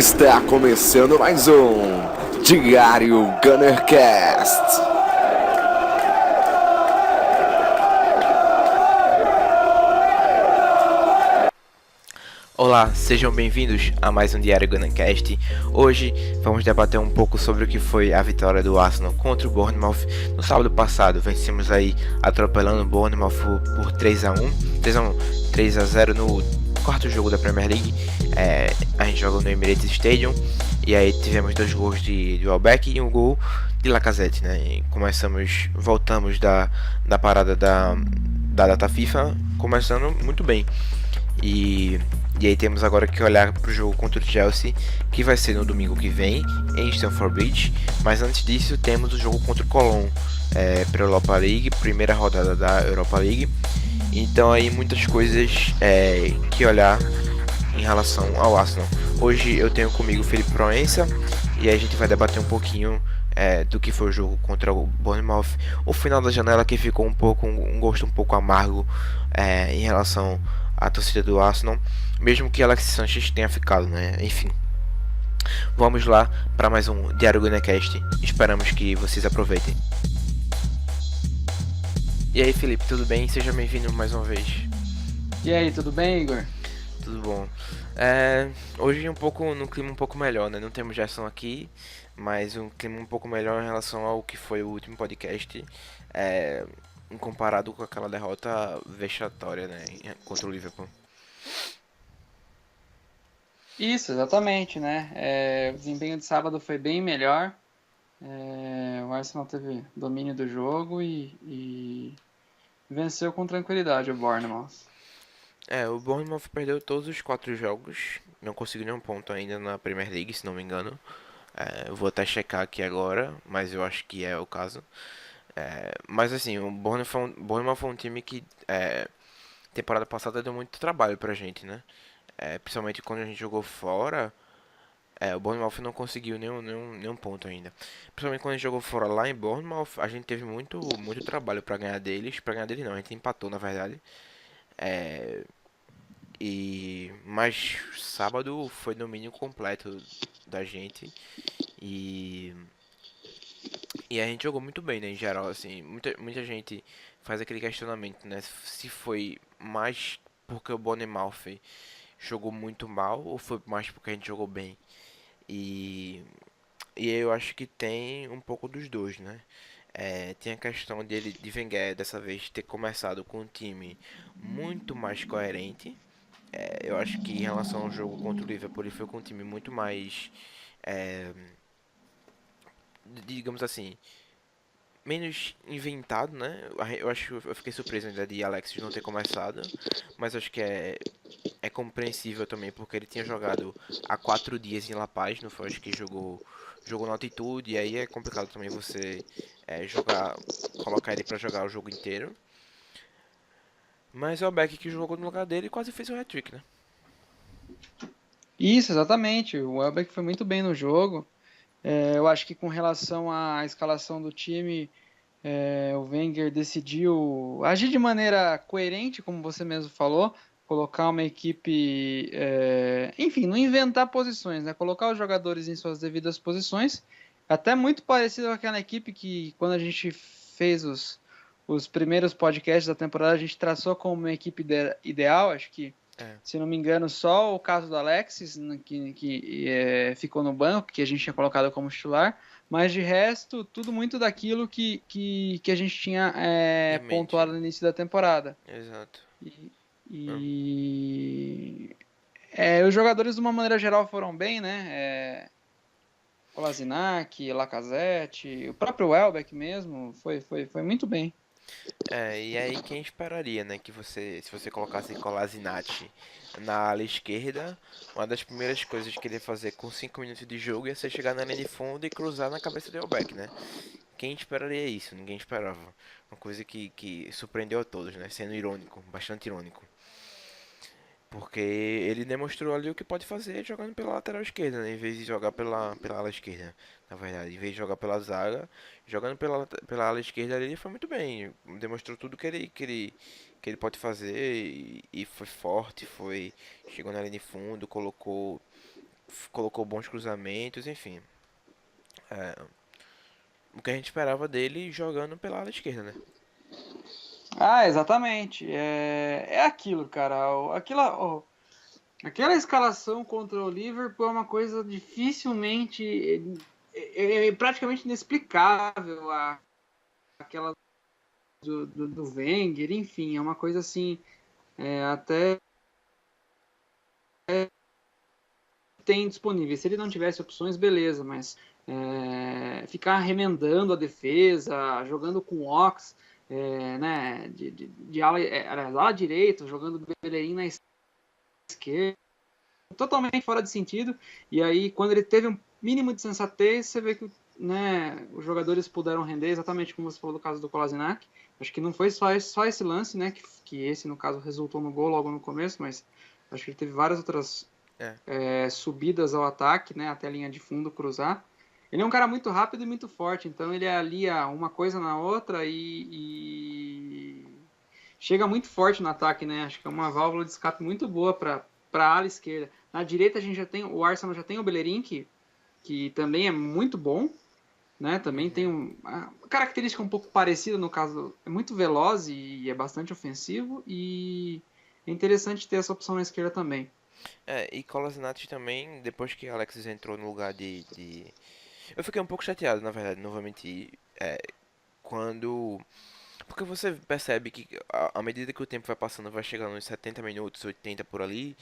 Está começando mais um Diário Gunnercast. Olá, sejam bem-vindos a mais um Diário Gunnercast. Hoje vamos debater um pouco sobre o que foi a vitória do Arsenal contra o Bournemouth no sábado passado. Vencemos aí atropelando o Bournemouth por 3-0 no quarto jogo da Premier League. A gente joga no Emirates Stadium e aí tivemos dois gols de Welbeck e um gol de Lacazette, né? E voltamos da parada da data FIFA, começando muito bem. E aí temos agora que olhar para o jogo contra o Chelsea, que vai ser no domingo que vem, em Stamford Bridge. Mas antes disso temos o jogo contra o Cologne, para a Europa League, primeira rodada da Europa League. Então aí muitas coisas que olhar em relação ao Arsenal. Hoje eu tenho comigo o Felipe Proença e aí a gente vai debater um pouquinho do que foi o jogo contra o Bournemouth, o final da janela que ficou um gosto um pouco amargo em relação à torcida do Arsenal, mesmo que Alex Sanchez tenha ficado, né? Enfim, vamos lá para mais um Diário Gunnercast. Esperamos que vocês aproveitem. E aí, Felipe, tudo bem? Seja bem-vindo mais uma vez. E aí, tudo bem, Igor? Tudo bom. Hoje num clima um pouco melhor, né? Não temos Gerson aqui, mas um clima um pouco melhor em relação ao que foi o último podcast, comparado com aquela derrota vexatória, né? Contra o Liverpool. Isso, exatamente, né? O desempenho de sábado foi bem melhor. O Arsenal teve domínio do jogo e venceu com tranquilidade o Bournemouth. O Bournemouth perdeu todos os 4 jogos, não conseguiu nenhum ponto ainda na Premier League, se não me engano. Eu vou até checar aqui agora, mas eu acho que é o caso. Mas assim, o Bournemouth foi um time que temporada passada deu muito trabalho pra gente, né? Principalmente quando a gente jogou fora, o Bournemouth não conseguiu nenhum ponto ainda. Principalmente quando a gente jogou fora lá em Bournemouth, a gente teve muito trabalho pra ganhar deles. Pra ganhar deles não, a gente empatou na verdade. Mas sábado foi domínio completo da gente e a gente jogou muito bem, né, em geral, assim, muita gente faz aquele questionamento, né, se foi mais porque o Bournemouth jogou muito mal ou foi mais porque a gente jogou bem. E eu acho que tem um pouco dos dois, né? Tem a questão de Wenger dessa vez ter começado com um time muito mais coerente. Eu acho que em relação ao jogo contra o Liverpool, ele foi com um time muito mais, é, digamos assim, menos inventado, né? Eu acho, eu fiquei surpreso ainda de Alex não ter começado, mas acho que é compreensível também, porque ele tinha jogado há 4 dias em La Paz, não foi? Acho que jogou na altitude, e aí é complicado também você colocar ele para jogar o jogo inteiro. Mas é o Beck que jogou no lugar dele e quase fez o hat-trick, né? Isso, exatamente. O Welbeck foi muito bem no jogo. Eu acho que com relação à escalação do time, o Wenger decidiu agir de maneira coerente, como você mesmo falou, colocar uma equipe, enfim, não inventar posições, né? Colocar os jogadores em suas devidas posições, até muito parecido com aquela equipe que quando a gente fez os primeiros podcasts da temporada, a gente traçou como uma equipe ideal, acho que se não me engano, só o caso do Alexis, né, que ficou no banco, que a gente tinha colocado como titular, mas de resto, tudo muito daquilo que a gente tinha Em mente. pontuado no início da temporada. Exato. E, Hum. e os jogadores, de uma maneira geral, foram bem, né? Kolasinac, Lacazette, o próprio Welbeck mesmo, foi muito bem. E aí quem esperaria, né, que se você colocasse Kolasinac na ala esquerda, uma das primeiras coisas que ele ia fazer com 5 minutos de jogo ia ser chegar na linha de fundo e cruzar na cabeça do Elbeck, né? Quem esperaria isso? Ninguém esperava. Uma coisa que surpreendeu a todos, né? Sendo irônico, bastante irônico. Porque ele demonstrou ali o que pode fazer jogando pela lateral esquerda, né? Em vez de jogar pela ala esquerda. Na verdade, em vez de jogar pela zaga, jogando pela ala esquerda ali, ele foi muito bem. Demonstrou tudo que ele pode fazer e foi forte, chegou na linha de fundo, colocou bons cruzamentos, enfim. É, o que a gente esperava dele jogando pela ala esquerda, né? Ah, exatamente. É aquilo, cara. Aquela escalação contra o Liverpool é uma coisa dificilmente, praticamente inexplicável. Aquela do Wenger, enfim, é uma coisa assim, até tem disponível. Se ele não tivesse opções, beleza, mas ficar remendando a defesa, jogando com o Ox, né, de ala direita, jogando Bellerin na esquerda, totalmente fora de sentido. E aí, quando ele teve um mínimo de sensatez, você vê que, né, os jogadores puderam render, exatamente como você falou do caso do Kolasinac. Acho que não foi só esse lance, né, que esse, no caso, resultou no gol logo no começo, mas acho que ele teve várias outras subidas ao ataque, né, até a linha de fundo cruzar. Ele é um cara muito rápido e muito forte, então ele alia uma coisa na outra e chega muito forte no ataque, né? Acho que é uma válvula de escape muito boa para a ala esquerda. Na direita a gente já tem o Arsenal, já tem o Bellerin, que também é muito bom, né? Também tem uma característica um pouco parecida, no caso, é muito veloz e é bastante ofensivo, e é interessante ter essa opção na esquerda também. E Kolasinac também, depois que Alexis entrou no lugar Eu fiquei um pouco chateado, na verdade, não vou mentir. Quando. Porque você percebe que à medida que o tempo vai passando, vai chegando nos 70 minutos, 80 por ali,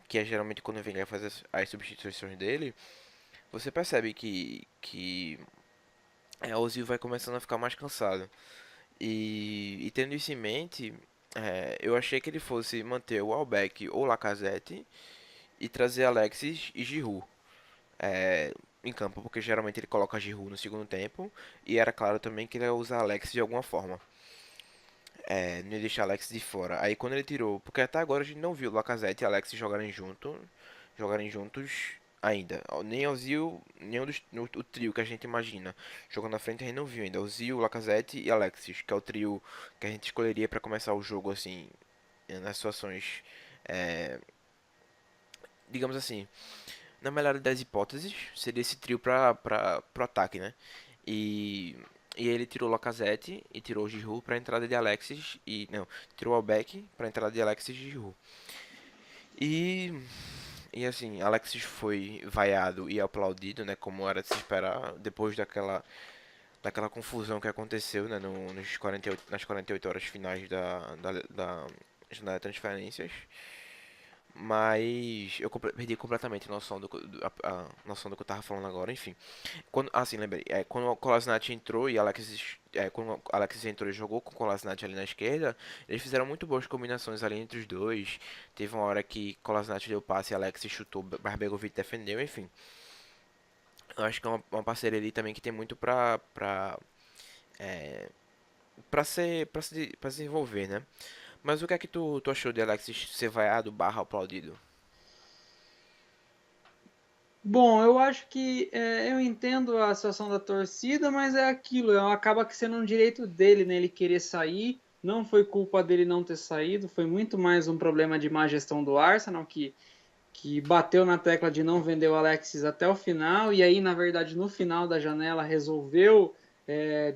que é geralmente quando o Wenger faz as substituições dele, você percebe que o Ozil vai começando a ficar mais cansado. E tendo isso em mente, eu achei que ele fosse manter o Welbeck ou Lacazette e trazer Alexis e Giroud em campo, porque geralmente ele coloca Giroud no segundo tempo, e era claro também que ele ia usar Alexis de alguma forma. Não ia deixar Alexis de fora. Aí quando ele tirou, porque até agora a gente não viu Lacazette e Alexis jogarem juntos ainda. Nem o Zil, nem o trio que a gente imagina jogando na frente a gente não viu ainda. O Zil, Lacazette e Alexis, que é o trio que a gente escolheria para começar o jogo assim, nas situações, é, digamos assim, na melhor das hipóteses, seria esse trio para pro ataque, né? E, e ele tirou o Lacazette e tirou o Giroud para entrada de Alexis e não, tirou o Albeck para entrada de Alexis e Giroud. E e assim, Alexis foi vaiado e aplaudido, né, como era de se esperar, depois daquela confusão que aconteceu, né, nas 48 horas finais da janela de transferências. Mas eu perdi completamente a noção a noção do que eu tava falando agora, enfim. Assim, lembrei. Quando o Kolasinac entrou e quando o Alexis entrou e jogou com o Kolasinac ali na esquerda, eles fizeram muito boas combinações ali entre os dois. Teve uma hora que Kolasinac deu passe e Alexis chutou, Begovic defendeu, enfim. Eu acho que é uma parceria ali também que tem muito é, pra se desenvolver, né? Mas o que é que tu achou de Alexis ser vaiado barra aplaudido? Bom, eu acho que eu entendo a situação da torcida, mas é aquilo, acaba que sendo um direito dele, né, ele querer sair. Não foi culpa dele não ter saído, foi muito mais um problema de má gestão do Arsenal, que bateu na tecla de não vender o Alexis até o final, e aí, na verdade, no final da janela, resolveu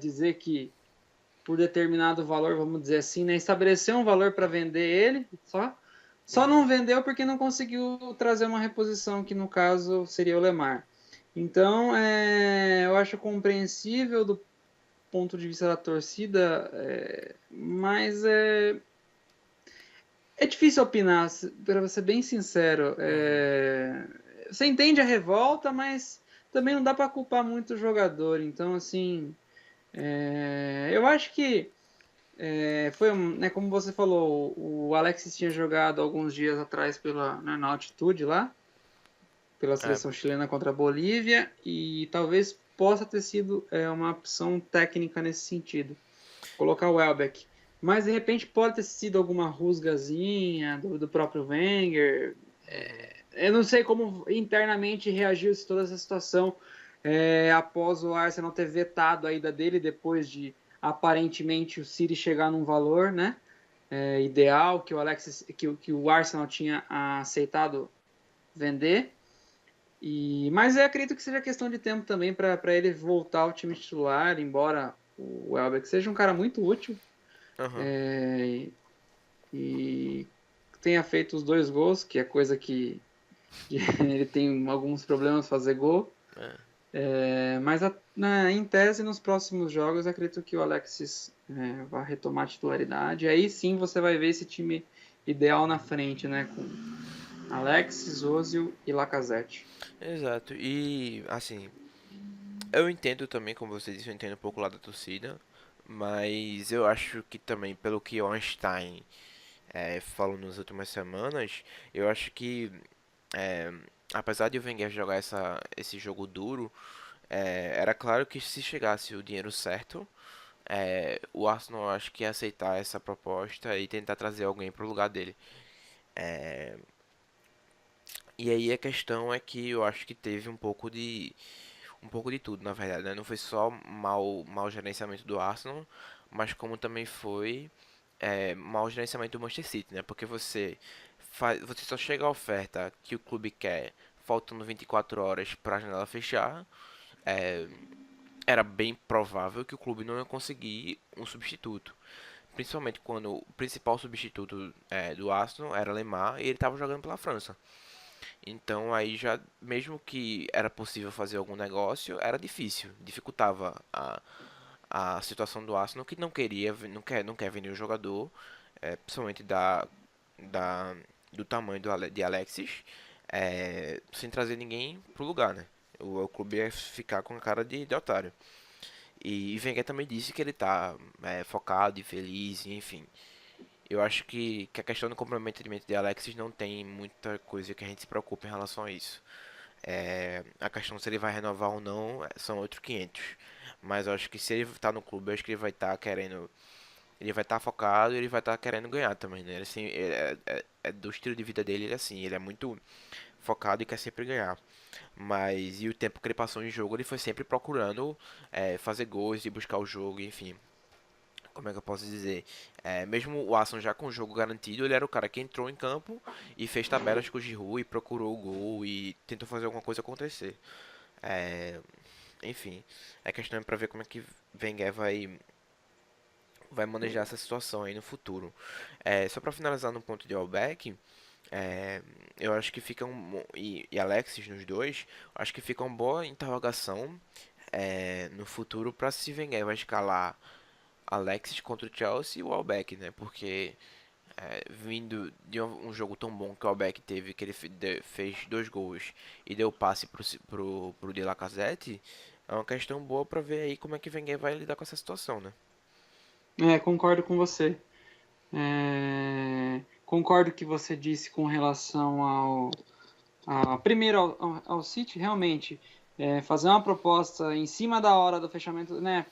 dizer que por determinado valor, vamos dizer assim, né, estabeleceu um valor para vender ele, só não vendeu porque não conseguiu trazer uma reposição, que no caso seria o Lemar. Então, eu acho compreensível do ponto de vista da torcida, mas é difícil opinar, para ser bem sincero. Você entende a revolta, mas também não dá para culpar muito o jogador. Então, assim, eu acho que foi, né, como você falou, o Alexis tinha jogado alguns dias atrás na altitude lá, pela É, seleção chilena contra a Bolívia, e talvez possa ter sido uma opção técnica nesse sentido, colocar o Welbeck. Mas de repente pode ter sido alguma rusgazinha do próprio Wenger. Eu não sei como internamente reagiu-se toda essa situação após o Arsenal ter vetado a ida dele, depois de aparentemente o City chegar num valor, né, ideal que o Arsenal tinha aceitado vender. Mas eu acredito que seja questão de tempo também para ele voltar ao time titular, embora o Welbeck seja um cara muito útil Aham. e tenha feito os 2 gols, que é coisa que ele tem alguns problemas fazer gol. É. Mas em tese, nos próximos jogos, eu acredito que o Alexis vai retomar a titularidade. Aí sim você vai ver esse time ideal na frente, né? Com Alexis, Ozil e Lacazette. Exato. E assim, eu entendo também, como você disse, eu entendo um pouco lá da torcida, mas eu acho que também, pelo que o Einstein falou nas últimas semanas, eu acho que é, apesar de o Wenger jogar esse jogo duro, era claro que se chegasse o dinheiro certo, o Arsenal eu acho que ia aceitar essa proposta e tentar trazer alguém pro lugar dele. E aí a questão é que eu acho que teve um pouco de tudo, na verdade, né? Não foi só mau gerenciamento do Arsenal, mas como também foi mau gerenciamento do Manchester City, né? Porque você só chega à oferta que o clube quer, faltando 24 horas para a janela fechar. é, Era bem provável que o clube não ia conseguir um substituto. Principalmente quando o principal substituto do Arsenal era Lemar e ele estava jogando pela França. Então aí já, mesmo que era possível fazer algum negócio, era difícil, dificultava a situação do Arsenal que não queria, não quer vender o jogador, principalmente da, do tamanho de Alexis, sem trazer ninguém pro lugar, né? O clube ia ficar com a cara de otário. E Wenger também disse que ele tá focado e feliz, enfim. Eu acho que a questão do comprometimento de Alexis não tem muita coisa que a gente se preocupe em relação a isso. A questão se ele vai renovar ou não são outros 500. Mas eu acho que se ele tá no clube, eu acho que ele vai estar querendo. Ele vai estar focado e ele vai estar querendo ganhar também, né? Ele, assim, é do estilo de vida dele, ele é assim, ele é muito focado e quer sempre ganhar. Mas e o tempo que ele passou em jogo, ele foi sempre procurando fazer gols e buscar o jogo, enfim. Como é que eu posso dizer? Mesmo o Arsenal já com o jogo garantido, ele era o cara que entrou em campo e fez tabelas com o Giroud e procurou o gol e tentou fazer alguma coisa acontecer. É, Enfim, a questão é para ver como é que Wenger vai manejar essa situação aí no futuro. Só para finalizar no ponto de Welbeck, eu acho que fica e Alexis nos dois, acho que fica uma boa interrogação no futuro para se Wenger vai escalar Alexis contra o Chelsea e o Welbeck, né? Porque vindo de um jogo tão bom que o Welbeck teve, que ele fez 2 gols e deu passe pro De Lacazette, é uma questão boa para ver aí como é que Wenger vai lidar com essa situação, né? Concordo com você. Concordo que você disse com relação primeiro ao City, realmente, fazer uma proposta em cima da hora do fechamento, né?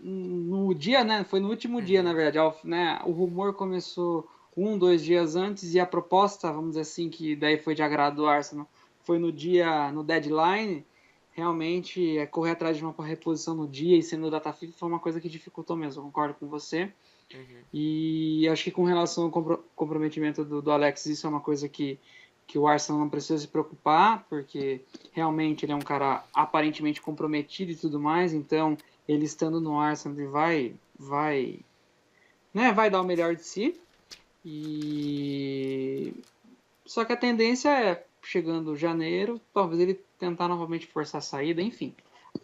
No dia, né? Foi no último dia, na Uhum. verdade. Né, o rumor começou 2 dias antes e a proposta, vamos dizer assim, que daí foi de agrado do Arsenal, foi no deadline. Realmente, correr atrás de uma reposição no dia e sendo data FIFA foi uma coisa que dificultou mesmo. Eu concordo com você. Uhum. E acho que com relação ao comprometimento do Alex, isso é uma coisa que o Arsenal não precisa se preocupar, porque realmente ele é um cara aparentemente comprometido e tudo mais, então ele estando no Arsenal ele vai dar o melhor de si. E só que a tendência é, chegando janeiro, talvez ele tentar novamente forçar a saída, enfim.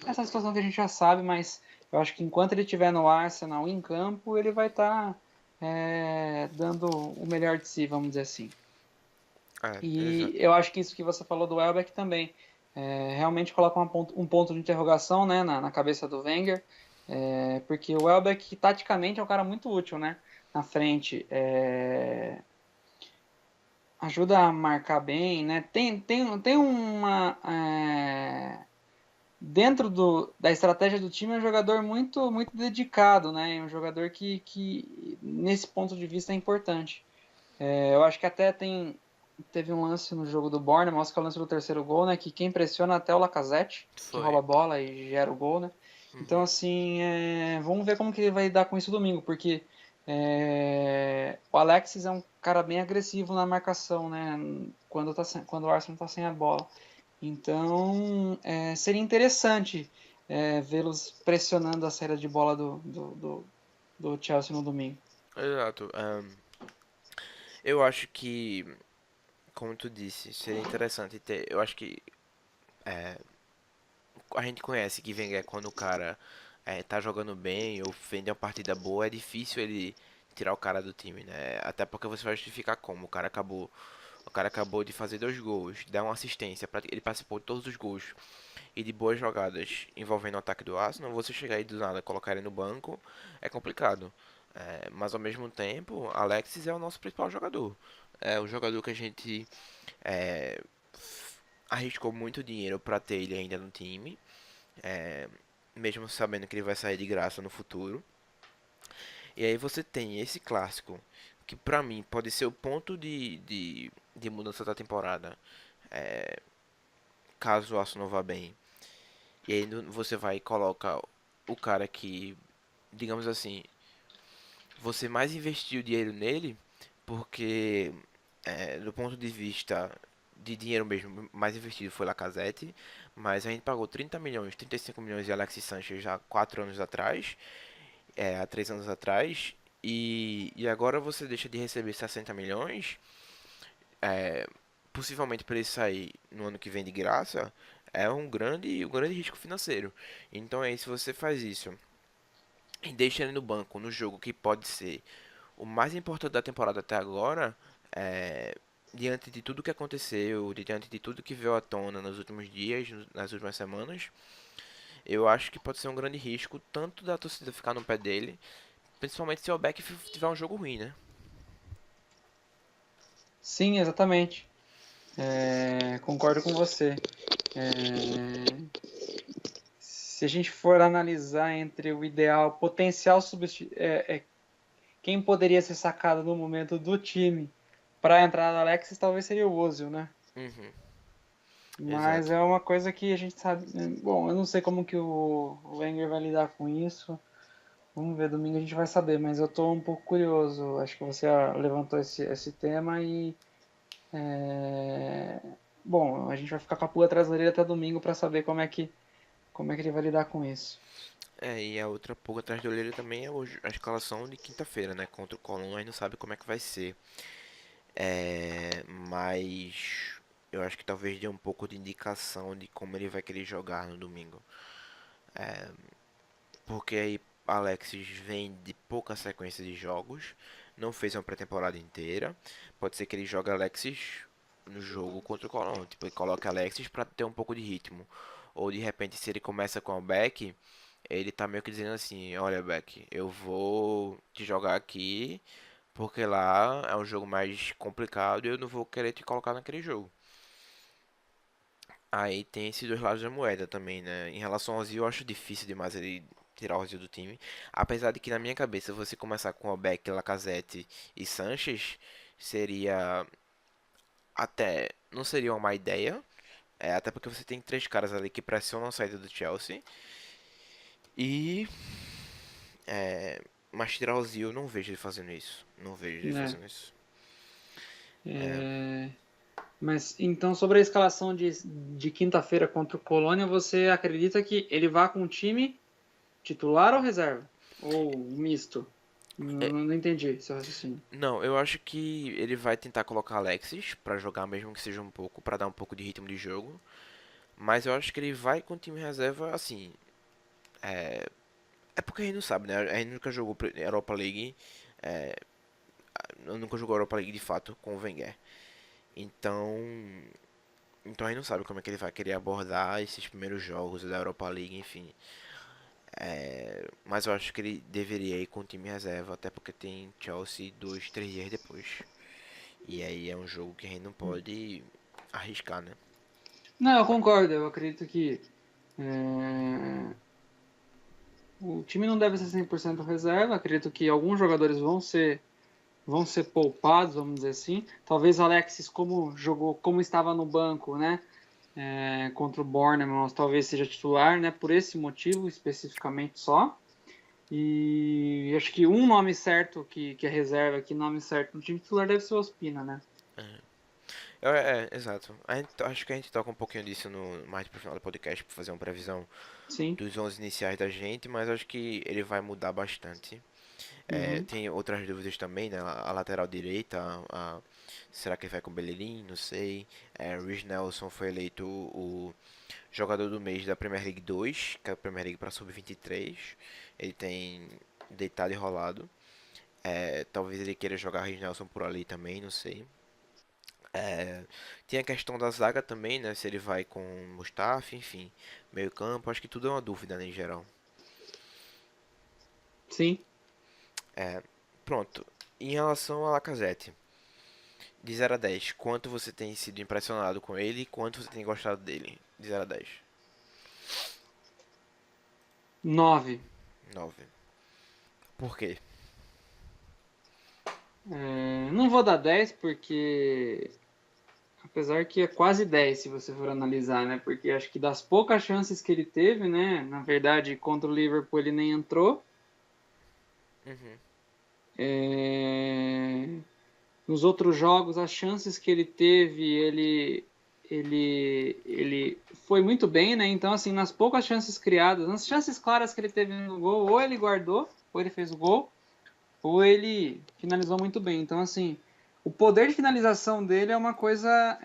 Essa situação que a gente já sabe, mas eu acho que enquanto ele estiver no Arsenal em campo, ele vai estar dando o melhor de si, vamos dizer assim. E Exato. eu acho que isso que você falou do Welbeck também realmente coloca um ponto de interrogação, né, na cabeça do Wenger, porque o Welbeck, taticamente, é um cara muito útil, né, na frente. Ajuda a marcar bem, né? Tem uma dentro da estratégia do time, é um jogador muito muito dedicado, né? É um jogador que nesse ponto de vista é importante. Eu acho que até teve um lance no jogo do Bournemouth, que é o lance do terceiro gol, né? Que quem pressiona até o Lacazette, que Foi. rouba a bola e gera o gol, né? Então, Uhum. assim, vamos ver como que ele vai lidar com isso domingo, porque o Alexis é um cara bem agressivo na marcação, né? Quando o Arsenal tá sem a bola. Então, seria interessante vê-los pressionando a saída de bola do Chelsea no domingo. Exato. Eu acho que, como tu disse, seria interessante ter. Eu acho que a gente conhece que Wenger quando o cara tá jogando bem ou vende uma partida boa, é difícil ele tirar o cara do time, né? Até porque você vai justificar como. O cara acabou de fazer 2 gols, dar uma assistência, ele participou de todos os gols e de boas jogadas envolvendo o ataque do Arsenal. Você chegar aí do nada e colocar ele no banco é complicado. Mas ao mesmo tempo, Alexis é o nosso principal jogador. É o jogador que a gente é, arriscou muito dinheiro para ter ele ainda no time, é, mesmo sabendo que ele vai sair de graça no futuro. E aí você tem esse clássico, que pra mim pode ser o ponto de mudança da temporada, caso o Arsenal vá bem. E aí você vai e coloca o cara que, digamos assim, você mais investiu dinheiro nele, porque do ponto de vista de dinheiro mesmo, mais investido foi Lacazette, mas a gente pagou 30 milhões, 35 milhões de Alexis Sanchez já 4 anos atrás, há 3 anos atrás, e agora você deixa de receber 60 milhões, é, possivelmente para ele sair no ano que vem de graça, é um grande risco financeiro. Então aí, se você faz isso e deixa ele no banco no jogo que pode ser o mais importante da temporada até agora, diante de tudo que aconteceu, diante de tudo que veio à tona nos últimos dias, nas últimas semanas, eu acho que pode ser um grande risco tanto da torcida ficar no pé dele, principalmente se o Beck tiver um jogo ruim, né? Sim, exatamente. Concordo com você. Se a gente for analisar entre o ideal, potencial quem poderia ser sacado no momento do time para a entrada do Alexis, talvez seria o Ozil, né? Uhum, Mas exato. é uma coisa que a gente sabe. Bom, eu não sei como que o Wenger vai lidar com isso. Vamos ver, domingo a gente vai saber, mas eu estou um pouco curioso. Acho que você levantou esse tema e. Bom, a gente vai ficar com a pulga atrás da orelha até domingo para saber como é que ele vai lidar com isso. E a outra pulga atrás da orelha também é a escalação de quinta-feira, né? Contra o Colón, aí não sabe como é que vai ser. Mas eu acho que talvez dê um pouco de indicação de como ele vai querer jogar no domingo. Porque aí Alexis vem de pouca sequência de jogos, não fez uma pré-temporada inteira. Pode ser que ele jogue Alexis no jogo contra o Colón, tipo, ele coloca Alexis para ter um pouco de ritmo. Ou de repente, se ele começa com o Beck, ele tá meio que dizendo assim: olha, Beck, eu vou te jogar aqui porque lá é um jogo mais complicado e eu não vou querer te colocar naquele jogo. Aí tem esses dois lados da moeda também, né? Em relação ao Ozil, eu acho difícil demais ele tirar o Ozil do time. Apesar de que na minha cabeça você começar com o Beck, Lacazette e Sanches seria até não seria uma má ideia. Até porque você tem 3 caras ali que pressionam a saída do Chelsea. E mas tirar o Ozil, eu não vejo ele fazendo isso. Não vejo ele Né? fazendo isso. Mas então, sobre a escalação de quinta-feira contra o Colônia, você acredita que ele vá com o time titular ou reserva? Ou misto? É, Não entendi seu raciocínio. não, eu acho que ele vai tentar colocar Alexis pra jogar, mesmo que seja um pouco, pra dar um pouco de ritmo de jogo. Mas eu acho que ele vai com o time reserva, assim. É porque a gente não sabe, né? A gente nunca jogou Europa League. É, nunca jogou Europa League de fato com o Wenger. Então. Então a gente não sabe como é que ele vai querer abordar esses primeiros jogos da Europa League, enfim. Mas eu acho que ele deveria ir com o time reserva, até porque tem Chelsea 2, 3 dias depois. E aí é um jogo que a gente não pode arriscar, né? Não, eu concordo. Eu acredito que é, o time não deve ser 100% reserva. Acredito que alguns jogadores vão ser poupados, vamos dizer assim. Talvez Alexis, como jogou, como estava no banco, né? Contra o Bournemouth, talvez seja titular, né? Por esse motivo especificamente só. E acho que um nome certo que é reserva, que nome certo no time titular deve ser o Ospina, né? Exato. Acho que a gente toca um pouquinho disso mais pro final do podcast pra fazer uma previsão Sim. dos 11 iniciais da gente, mas acho que ele vai mudar bastante. Uhum. Tem outras dúvidas também, né? A lateral direita, será que ele vai com o Bellerin? Não sei. Reece Nelson foi eleito o jogador do mês da Premier League 2, que é a Premier League para sub-23. Ele tem deitado e rolado. Talvez ele queira jogar Reece Nelson por ali também, não sei. Tem a questão da zaga também, né? Se ele vai com Mustafi, enfim. Meio campo, acho que tudo é uma dúvida, né, em geral. Sim. Pronto. Em relação a Lacazette, de 0 a 10, quanto você tem sido impressionado com ele e quanto você tem gostado dele? De 0 a 10. 9. 9. Por quê? Não vou dar 10 porque, apesar que é quase 10 se você for analisar, né? Porque acho que das poucas chances que ele teve, né? Na verdade, contra o Liverpool ele nem entrou. Uhum. Nos outros jogos, as chances que ele teve, ele foi muito bem, né? Então, assim, nas poucas chances criadas, nas chances claras que ele teve no gol, ou ele guardou, ou ele fez o gol, ou ele finalizou muito bem. Então, assim, o poder de finalização dele é uma coisa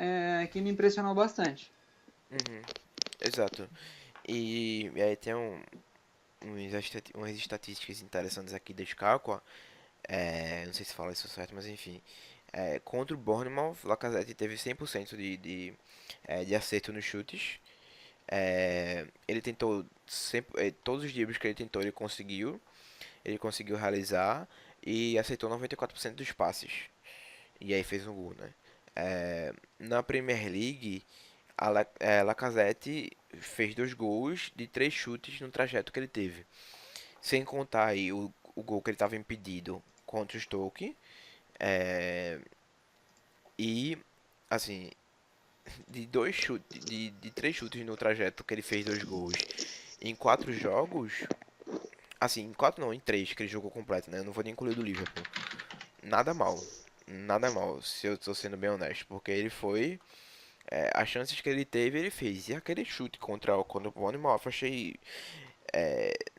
que me impressionou bastante. Uhum. Exato. E aí tem umas estatísticas interessantes aqui da Scalco. Não sei se fala isso certo, mas enfim. Contra o Bournemouth, Lacazette teve 100% de acerto nos chutes. Ele tentou sempre, todos os dribles que ele tentou, ele conseguiu realizar e acertou 94% dos passes. E aí fez um gol, né? Na Premier League, Lacazette fez 2 gols de 3 chutes no trajeto que ele teve. Sem contar aí o gol que ele estava impedido contra o Stoke. E, assim, de 3 chutes no trajeto que ele fez 2 gols em 4 jogos. Assim, em 4 não, em 3 que ele jogou completo, né? Eu não vou nem incluir o do Liverpool. Nada mal. Nada mal, se eu estou sendo bem honesto. Porque ele foi. As chances que ele teve, ele fez. E aquele chute contra o Bournemouth, eu achei.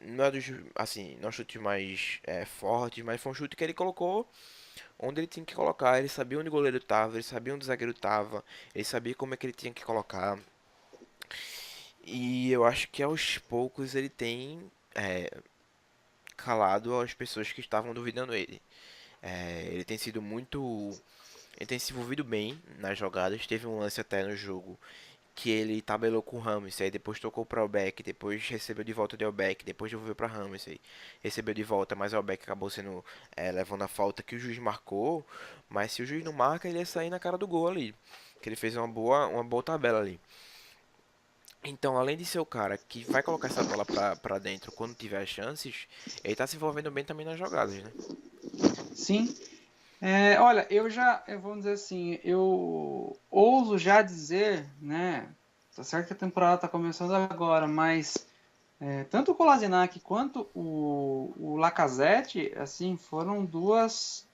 Não é dos. Assim, não é um chute mais forte, mas foi um chute que ele colocou onde ele tinha que colocar. Ele sabia onde o goleiro estava, ele sabia onde o zagueiro estava, ele sabia como é que ele tinha que colocar. E eu acho que aos poucos ele tem calado as pessoas que estavam duvidando ele. Ele tem sido muito. Ele tem se envolvido bem nas jogadas. Teve um lance até no jogo que ele tabelou com o Ramsey, aí depois tocou para o Beck, depois recebeu de volta o Beck, depois devolveu para Ramsey, recebeu de volta, mas o Beck acabou sendo levando a falta que o juiz marcou, mas se o juiz não marca, ele ia sair na cara do gol ali, que ele fez uma boa tabela ali. Então, além de ser o cara que vai colocar essa bola pra dentro quando tiver as chances, ele tá se envolvendo bem também nas jogadas, né? Sim. Olha, vamos dizer assim, eu ouso já dizer, né? Tá certo que a temporada tá começando agora, mas tanto o Kolasinac quanto o Lacazette, assim, foram duas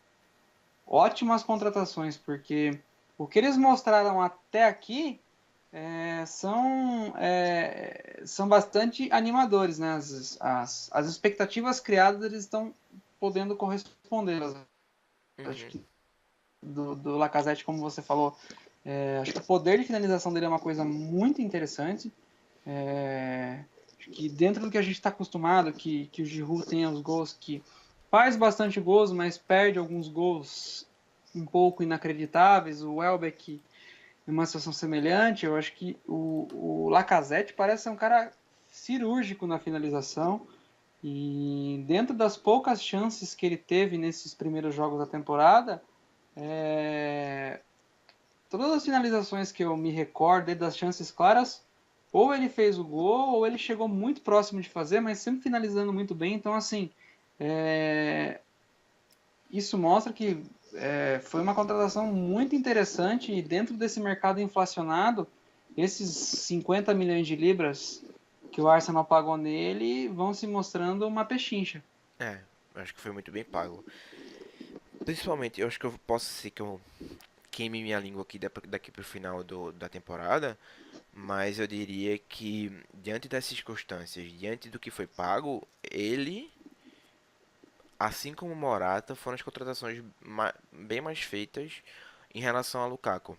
ótimas contratações, porque o que eles mostraram até aqui são bastante animadores, né? As expectativas criadas eles estão podendo correspondê-las. Acho Uhum. que do Lacazette, como você falou, acho que o poder de finalização dele é uma coisa muito interessante. Acho que dentro do que a gente está acostumado, que o Giroud tem os gols que faz bastante gols, mas perde alguns gols um pouco inacreditáveis. O Welbeck em uma situação semelhante, eu acho que o Lacazette parece ser um cara cirúrgico na finalização. E dentro das poucas chances que ele teve nesses primeiros jogos da temporada, todas as finalizações que eu me recordo das chances claras, ou ele fez o gol, ou ele chegou muito próximo de fazer, mas sempre finalizando muito bem. Então, assim, isso mostra que foi uma contratação muito interessante e dentro desse mercado inflacionado, esses 50 milhões de libras que o Arsenal pagou nele vão se mostrando uma pechincha. Acho que foi muito bem pago. Principalmente, eu acho que eu posso dizer que queime minha língua aqui daqui pro final da temporada, mas eu diria que, diante das circunstâncias, diante do que foi pago, ele, assim como o Morata, foram as contratações bem mais feitas em relação a Lukaku.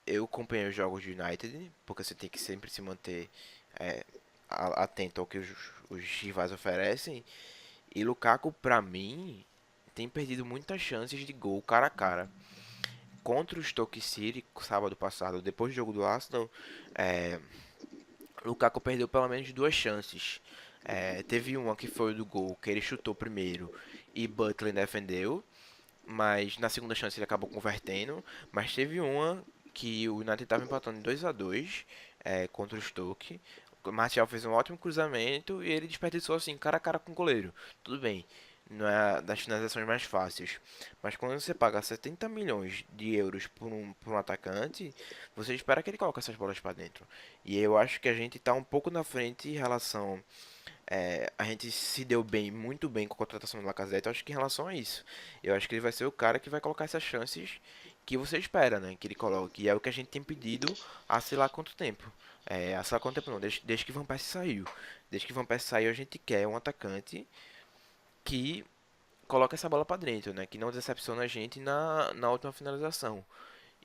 Eu acompanhei os jogos do United, porque você tem que sempre se manter é, atento ao que os rivais oferecem. E Lukaku, pra mim, tem perdido muitas chances de gol cara a cara. Contra o Stoke City, sábado passado, depois do jogo do Arsenal, é, Lukaku perdeu pelo menos duas chances. Teve uma que foi o do gol, que ele chutou primeiro e Butler defendeu, mas na segunda chance ele acabou convertendo. Mas teve uma que o United estava empatando em 2-2 contra o Stoke. O Martial fez um ótimo cruzamento e ele desperdiçou assim, cara a cara com o goleiro. Tudo bem, não é das finalizações mais fáceis, mas quando você paga 70 milhões de euros por um atacante, você espera que ele coloque essas bolas para dentro. E eu acho que a gente está um pouco na frente em relação. A gente se deu bem, muito bem com a contratação do Lacazette. Eu acho que em relação a isso, eu acho que ele vai ser o cara que vai colocar essas chances que você espera, né? Que ele coloque. E é o que a gente tem pedido há sei lá quanto tempo. Há sei lá quanto tempo não, desde que Van Persie saiu. Desde que Van Persie saiu, a gente quer um atacante que coloca essa bola para dentro, né? Que não decepciona a gente na última finalização.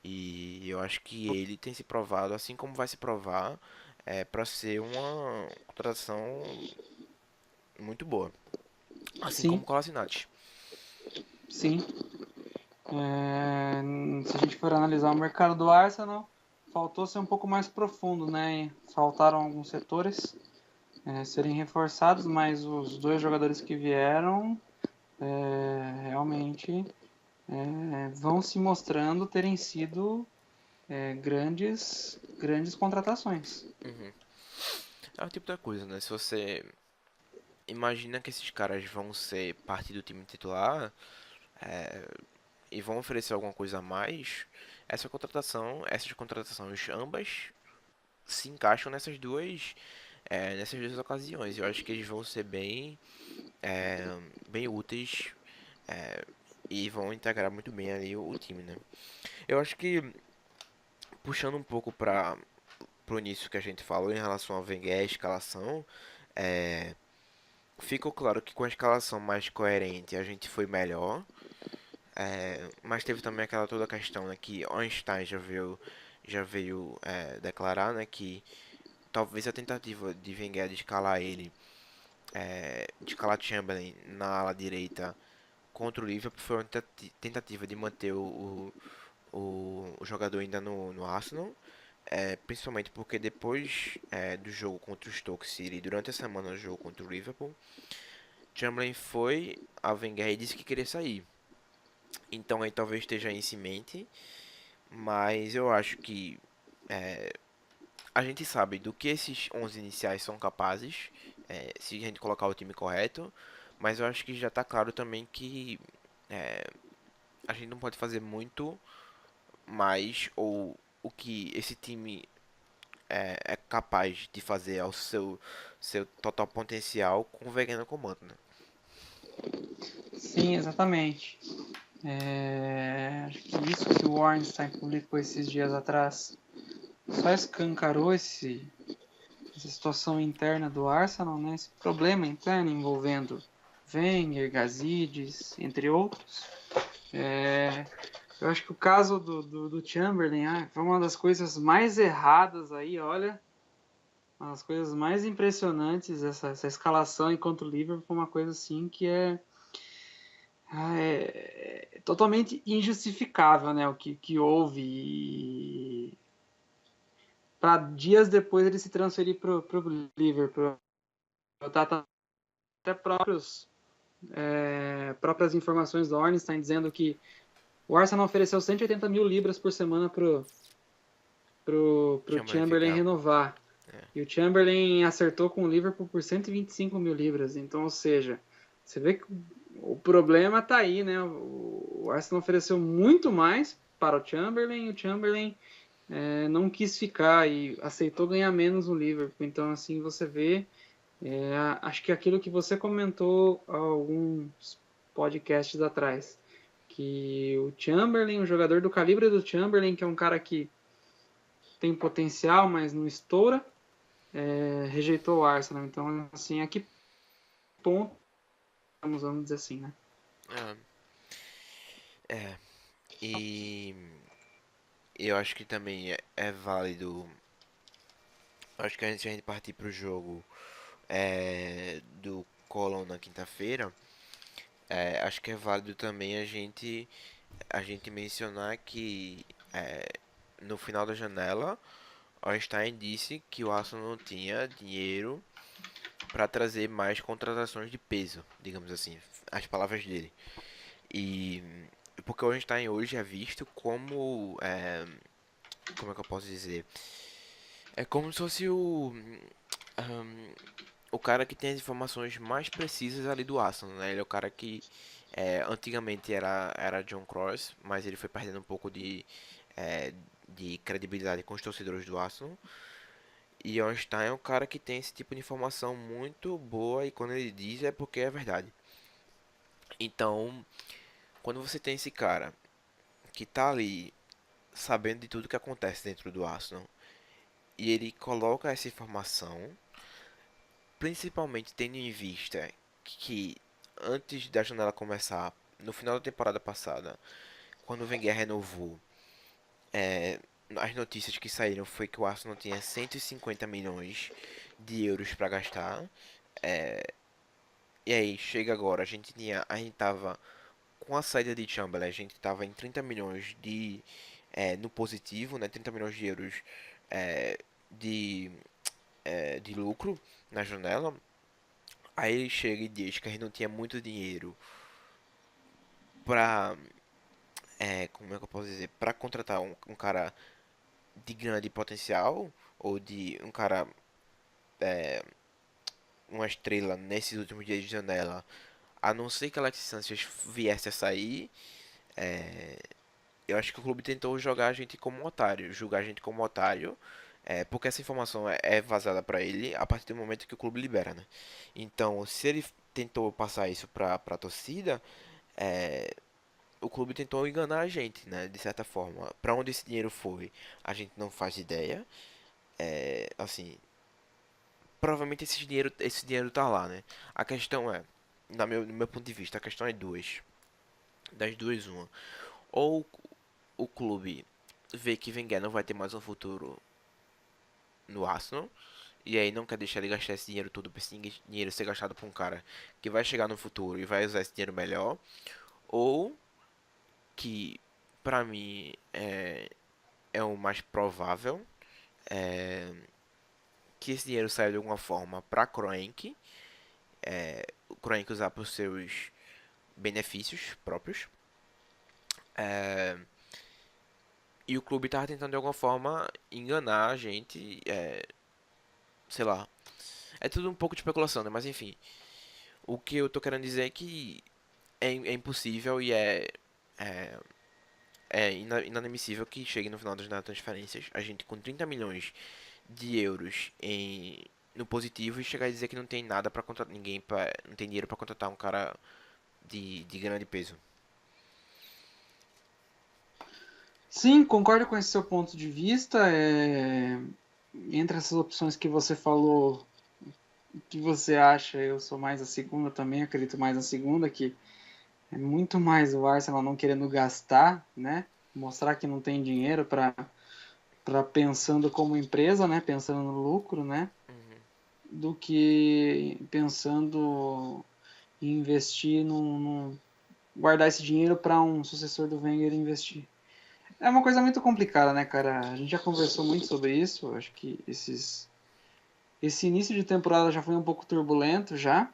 E eu acho que ele tem se provado, assim como vai se provar, para ser uma contratação muito boa. Assim como Sim, o Kolasinac. sim. Se a gente for analisar o mercado do Arsenal, faltou ser um pouco mais profundo, né? Faltaram alguns setores serem reforçados, mas os dois jogadores que vieram realmente vão se mostrando terem sido grandes contratações. Uhum. É o tipo da coisa, né? Se você imagina que esses caras vão ser parte do time titular e vão oferecer alguma coisa a mais, essas contratações ambas se encaixam nessas duas ocasiões. Eu acho que eles vão ser bem úteis e vão integrar muito bem ali o time, né? Eu acho que puxando um pouco para pro início que a gente falou em relação ao Wenger, a escalação, ficou claro que com a escalação mais coerente a gente foi melhor, mas teve também aquela toda questão, né, que Einstein já veio declarar, né, que talvez a tentativa de Wenger de escalar Chamberlain na ala direita contra o Liverpool foi uma tentativa de manter o jogador ainda no Arsenal, principalmente porque depois do jogo contra o Stoke City, durante a semana do jogo contra o Liverpool, Chamberlain foi a Wenger e disse que queria sair. Então aí talvez esteja isso em mente, mas eu acho que a gente sabe do que esses 11 iniciais são capazes, se a gente colocar o time correto, mas eu acho que já está claro também que a gente não pode fazer muito mais ou o que esse time é capaz de fazer ao seu total potencial com o Wenger no comando, né? Sim, exatamente. Acho que isso que o Ornstein publicou esses dias atrás só escancarou essa situação interna do Arsenal, né? Esse problema interno envolvendo Wenger, Gazidis, entre outros. Eu acho que o caso do Chamberlain foi uma das coisas mais erradas aí, olha. Uma das coisas mais impressionantes, essa escalação enquanto o Liverpool foi uma coisa assim que é totalmente injustificável, né? O que houve para dias depois ele se transferir para o Liverpool. Até próprias informações do Ornstein dizendo que o Arsenal ofereceu 180 mil libras por semana pro Chamberlain renovar. E o Chamberlain acertou com o Liverpool por 125 mil libras. Então, ou seja, você vê que o problema está aí, né? O Arsenal ofereceu muito mais para o Chamberlain e o Chamberlain não quis ficar e aceitou ganhar menos no Liverpool. Então, assim, você vê, acho que aquilo que você comentou há alguns podcasts atrás, que o Chamberlain, um jogador do calibre do Chamberlain, que é um cara que tem potencial, mas não estoura, rejeitou o Arsenal. Então, assim, a que ponto, vamos dizer assim, né? Ah, é. E eu acho que também é válido. Acho que antes de a gente partir pro jogo do Colón na quinta-feira, acho que é válido também a gente mencionar que no final da janela, Einstein disse que o Arsenal não tinha dinheiro para trazer mais contratações de peso, digamos assim, as palavras dele. E porque o Einstein hoje é visto como, como é que eu posso dizer? É como se fosse o cara que tem as informações mais precisas ali do Arsenal, né? Ele é o cara que antigamente era John Cross, mas ele foi perdendo um pouco de credibilidade com os torcedores do Arsenal. E Einstein é um cara que tem esse tipo de informação muito boa e quando ele diz é porque é verdade. Então, quando você tem esse cara que tá ali sabendo de tudo que acontece dentro do Arsenal e ele coloca essa informação, principalmente tendo em vista que antes da janela começar, no final da temporada passada, quando o Wenger renovou, as notícias que saíram foi que o Arsenal tinha 150 milhões de euros para gastar. E aí, chega agora, a gente tava com a saída de Chamberlain, a gente tava em 30 milhões no positivo, né? 30 milhões de euros é, de, de lucro na janela. Aí ele chega e diz que a gente não tinha muito dinheiro pra, como é que eu posso dizer, pra contratar um cara de grande potencial, ou de um cara, uma estrela nesses últimos dias de janela, a não ser que Alexis Sanchez viesse a sair. Eu acho que o clube tentou jogar a gente como um otário, julgar a gente como um otário, porque essa informação é vazada pra ele a partir do momento que o clube libera, né? Então, se ele tentou passar isso pra torcida, o clube tentou enganar a gente, né? De certa forma. Pra onde esse dinheiro foi, a gente não faz ideia. Assim, provavelmente esse dinheiro tá lá, né? A questão é, no meu ponto de vista, a questão é duas. Das duas, uma. Ou o clube vê que Wenger não vai ter mais um futuro no Arsenal, e aí não quer deixar ele gastar esse dinheiro todo pra esse dinheiro ser gastado por um cara que vai chegar no futuro e vai usar esse dinheiro melhor, ou que pra mim é o mais provável, que esse dinheiro saia de alguma forma pra Kroenke, o Kroenke usar para os seus benefícios próprios, e o clube tava tentando de alguma forma enganar a gente, sei lá. É tudo um pouco de especulação, né? Mas enfim, o que eu tô querendo dizer é que é impossível e inadmissível que chegue no final das transferências a gente com 30 milhões de euros no positivo e chegar a dizer que não tem nada para contratar ninguém, não tem dinheiro para contratar um cara de grande peso. Sim, concordo com esse seu ponto de vista. Entre essas opções que você falou, o que você acha? Eu sou mais a segunda também, acredito mais na segunda, que é muito mais o Arsenal não querendo gastar, né? Mostrar que não tem dinheiro para pensando como empresa, né? Pensando no lucro, né? Do que pensando em investir guardar esse dinheiro para um sucessor do Wenger investir. É uma coisa muito complicada, né, cara? A gente já conversou muito sobre isso. Acho que esse início de temporada já foi um pouco turbulento já,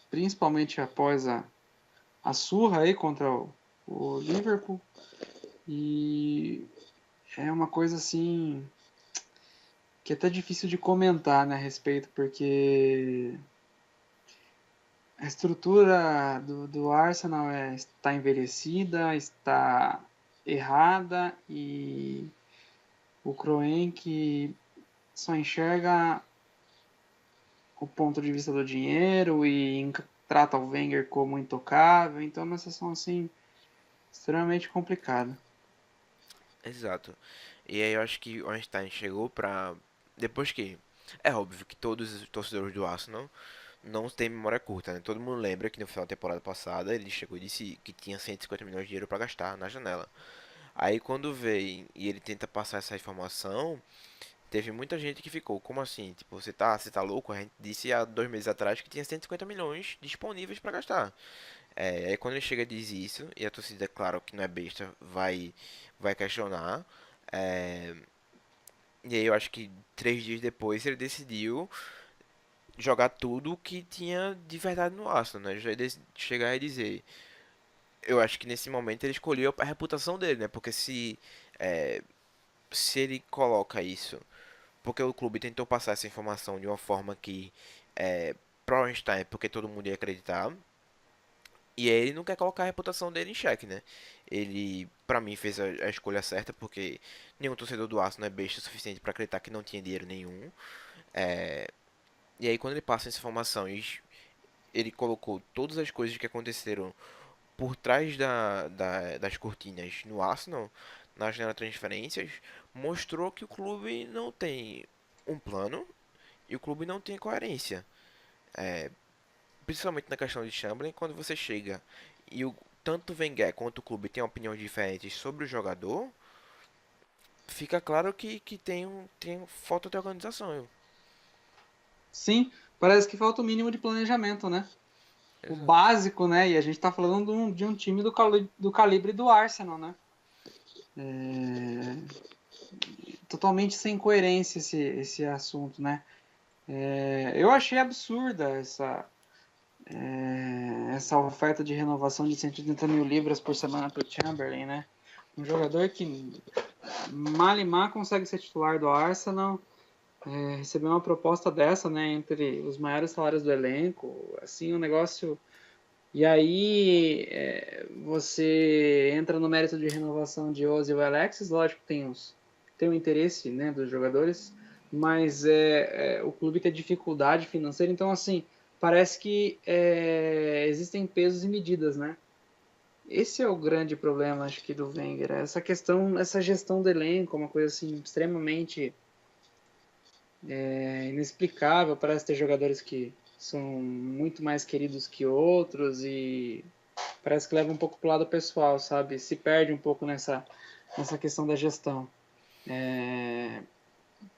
principalmente após a surra aí contra o Liverpool. E é uma coisa assim que é até difícil de comentar, né, a respeito, porque a estrutura do Arsenal está envelhecida, está errada e o Kroenke só enxerga o ponto de vista do dinheiro e trata o Wenger como intocável. Então, é uma situação assim extremamente complicado. Exato. E aí eu acho que o Einstein chegou pra. Depois que. É óbvio que todos os torcedores do Arsenal não têm memória curta, né? Todo mundo lembra que no final da temporada passada ele chegou e disse que tinha 150 milhões de dinheiro pra gastar na janela. Aí quando veio e ele tenta passar essa informação, teve muita gente que ficou, como assim? Tipo, você tá louco? A gente disse há 2 meses atrás que tinha 150 milhões disponíveis pra gastar. Aí quando ele chega e diz isso, e a torcida, claro que não é besta, vai questionar. é, e aí eu acho que 3 dias depois ele decidiu jogar tudo que tinha de verdade no Arsenal, né? Chegar e dizer. Eu acho que nesse momento ele escolheu a reputação dele, né? Porque é, se ele coloca isso, porque o clube tentou passar essa informação de uma forma que provavelmente tá, porque todo mundo ia acreditar. E aí ele não quer colocar a reputação dele em xeque, né? Ele, pra mim, fez a escolha certa, porque nenhum torcedor do Arsenal é besta o suficiente pra acreditar que não tinha dinheiro nenhum. É, e aí quando ele passa essa informação e ele colocou todas as coisas que aconteceram por trás das cortinas no Arsenal, nas janela de transferências, mostrou que o clube não tem um plano e o clube não tem coerência. É, Principalmente na questão de Chamberlain, quando você chega e tanto o Wenger quanto o clube têm opiniões diferentes sobre o jogador, fica claro que tem falta de organização. Sim, parece que falta o mínimo de planejamento, né? O Exato. básico, né? E a gente tá falando de um time do calibre do Arsenal, né? Totalmente sem coerência esse assunto, né? Eu achei absurda essa oferta de renovação de 180 mil libras por semana para o Chamberlain, né? Um jogador que mal e mal consegue ser titular do Arsenal, receber uma proposta dessa, né? Entre os maiores salários do elenco, assim, um negócio. E aí você entra no mérito de renovação de Ozil e Alexis, lógico que tem o interesse, né, dos jogadores, mas o clube tem dificuldade financeira, então assim, parece que existem pesos e medidas, né? Esse é o grande problema, acho que, do Wenger, essa questão, essa gestão do elenco, uma coisa assim extremamente inexplicável, parece ter jogadores que são muito mais queridos que outros e parece que leva um pouco pro lado pessoal, sabe? Se perde um pouco nessa questão da gestão.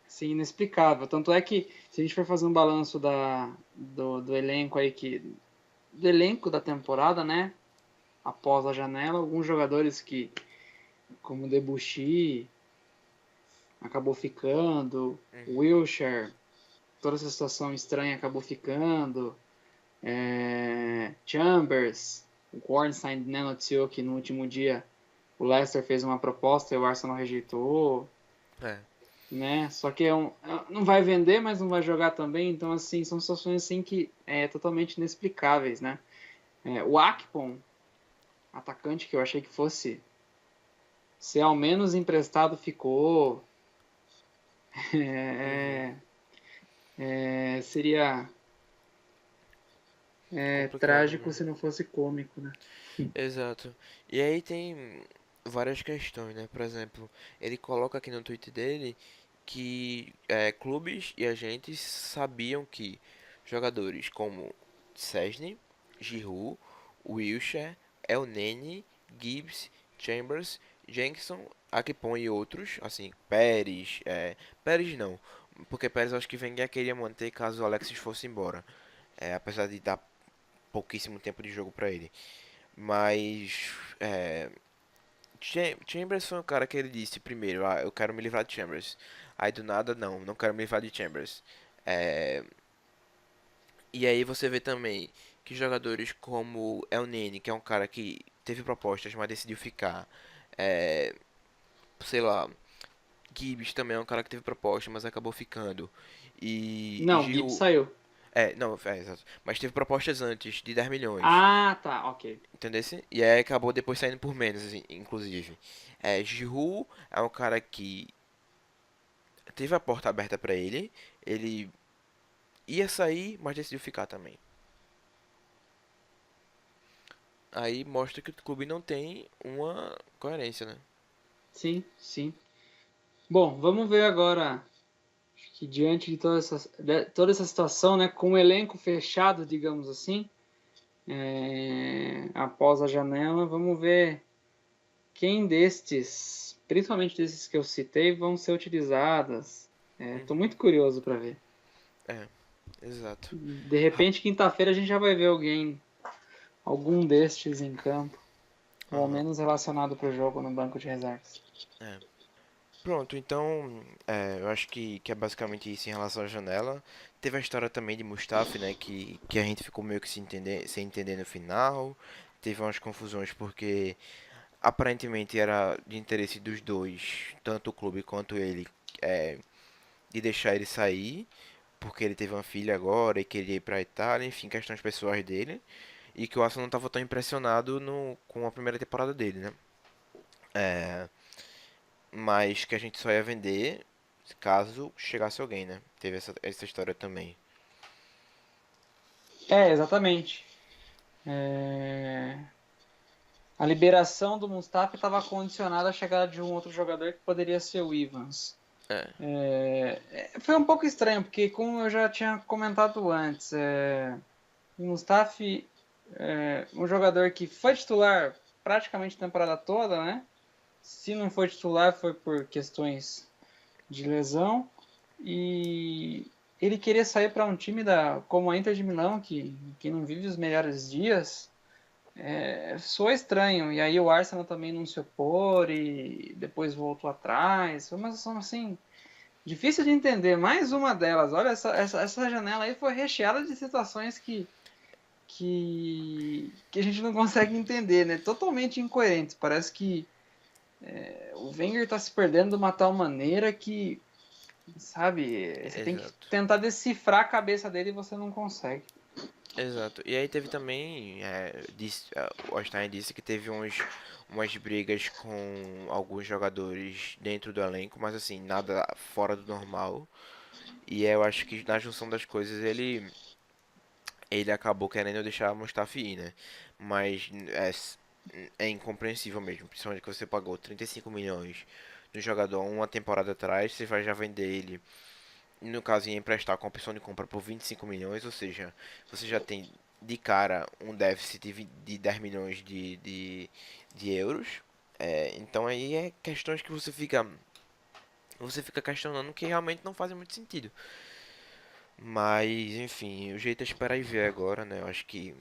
Sim, inexplicável. Tanto é que, se a gente for fazer um balanço do elenco aí, do elenco da temporada, né? Após a janela, alguns jogadores como Debuchy, acabou ficando, Uhum. Wilshere, toda essa situação estranha acabou ficando, Chambers, o Ornstein, né, noticiou que no último dia o Leicester fez uma proposta e o Arsenal rejeitou, É, né? Só que não vai vender, mas não vai jogar também, então assim são situações assim que totalmente inexplicáveis, né? O Akpom, atacante que eu achei que fosse ser ao menos emprestado, ficou. uhum. É, seria Complicado trágico se mesmo. não fosse cômico, né? Exato. E aí tem várias questões, né? Por exemplo, ele coloca aqui no tweet dele que clubes e agentes sabiam que jogadores como Szczesny, Giroud, Wilshere, Elneny, Gibbs, Chambers, Jenkinson, Akpom e outros, assim, Pérez, Pérez não, porque Pérez eu acho que Wenger queria manter caso o Alexis fosse embora, apesar de dar pouquíssimo tempo de jogo para ele. Mas Chambers foi um cara que ele disse primeiro, eu quero me livrar de Chambers. Aí do nada, não quero me livrar de Chambers. É, e aí você vê também que jogadores como El Nene, que é um cara que teve propostas, mas decidiu ficar. É, sei lá, Gibbs também é um cara que teve proposta, mas acabou ficando. E Não, o Gibbs Giroud, saiu. não, exato. Mas teve propostas antes de 10 milhões. Ah, tá, ok. Entendeu? E aí acabou depois saindo por menos, assim, inclusive. Giroud é um cara que teve a porta aberta pra ele. Ele ia sair, mas decidiu ficar também. aí mostra que o clube não tem uma coerência, né? Sim, sim. Bom, vamos ver agora, acho que diante de toda essa situação, né, com o elenco fechado, digamos assim, após a janela, vamos ver quem destes, principalmente desses que eu citei, vão ser utilizadas. Estou muito curioso para ver. É, exato. De repente, quinta-feira a gente já vai ver algum destes em campo, ou ao Aham, menos relacionado para o jogo no banco de reservas. é. Pronto, então eu acho que é basicamente isso em relação à janela. Teve a história também de Mustafi, né? Que a gente ficou meio que sem entender no final. Teve umas confusões porque aparentemente era de interesse dos dois, tanto o clube quanto ele, é, de deixar ele sair, porque ele teve uma filha agora e queria ir pra Itália, enfim, questões pessoais dele. E que o Arsenal não estava tão impressionado com a primeira temporada dele, né? É, mas que a gente só ia vender caso chegasse alguém, né? Teve essa história também. Exatamente. É, A liberação do Mustafi estava condicionada à chegada de um outro jogador que poderia ser o Evans. É, Foi um pouco estranho, porque como eu já tinha comentado antes, o Mustafi um jogador que foi titular praticamente a temporada toda, né? Se não foi titular foi por questões de lesão e ele queria sair para um time como a Inter de Milão, que não vive os melhores dias, soa estranho. E aí o Arsenal também não se opor e depois voltou atrás. Foi uma situação assim, difícil de entender. Mais uma delas. Olha, essa janela aí foi recheada de situações que a gente não consegue entender, né? Totalmente incoerentes. Parece que o Wenger está se perdendo de uma tal maneira que, sabe, você tem que exato. tentar decifrar a cabeça dele e você não consegue. Exato. E aí teve também, o Einstein disse que teve umas brigas com alguns jogadores dentro do elenco, mas assim, nada fora do normal. E eu acho que na junção das coisas ele acabou querendo deixar a Mustafi ir, né? Mas é incompreensível mesmo, principalmente que você pagou 35 milhões no jogador uma temporada atrás, você vai já vender ele, no caso em emprestar com a opção de compra por 25 milhões, ou seja, você já tem de cara um déficit de 10 milhões de euros. Então aí é questões que você fica questionando que realmente não fazem muito sentido. Mas, enfim, o jeito é esperar e ver agora, né? Eu acho que